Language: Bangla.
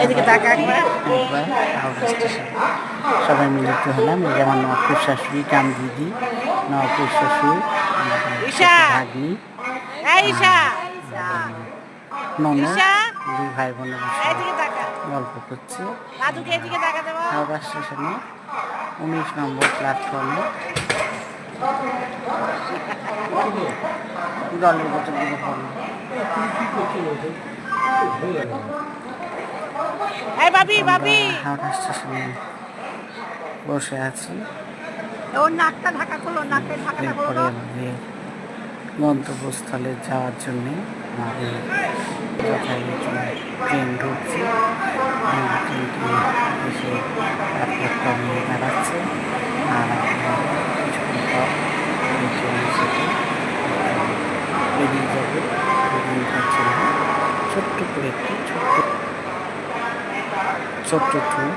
এদিকে তাকা একবার। একবার হাওড়া স্টেশন সবাই মিলিত হলাম। এই যে আমার নবপুর শাশুড়ি কাম দিদি, নবপুর শ্বশুর, ঈশা ভাগ্নি, এই ঈশা ননদ, ঈশা দুই ভাই বোনের বসে এদিকে তাকা গল্প করছে। দাদুকে এদিকে তাকা দেবো। হাওড়া স্টেশনে 19 নম্বর প্ল্যাটফর্মে জলের বোতলগুলো পড়লো। এই ভাবি ভাবি হাওড়া স্টেশনে বসে আছি। ওর নাকটা ঢাকা করলো, নাকের ঢাকাটা এরপরে করলো। আমাদের গন্তব্যস্থলে যাওয়ার জন্যে আমাদের যথারীতি ট্রেন ঢুকছে। ট্রেনটি এসে প্ল্যাটফর্মে দাঁড়াচ্ছে। আর আমরা কিছুক্ষণ পর এই ট্রেনের সাথে বেরিয়ে যাবে। বেরিয়ে জন্য ছোট্ট করে একটি ছোট্ট ট্যুর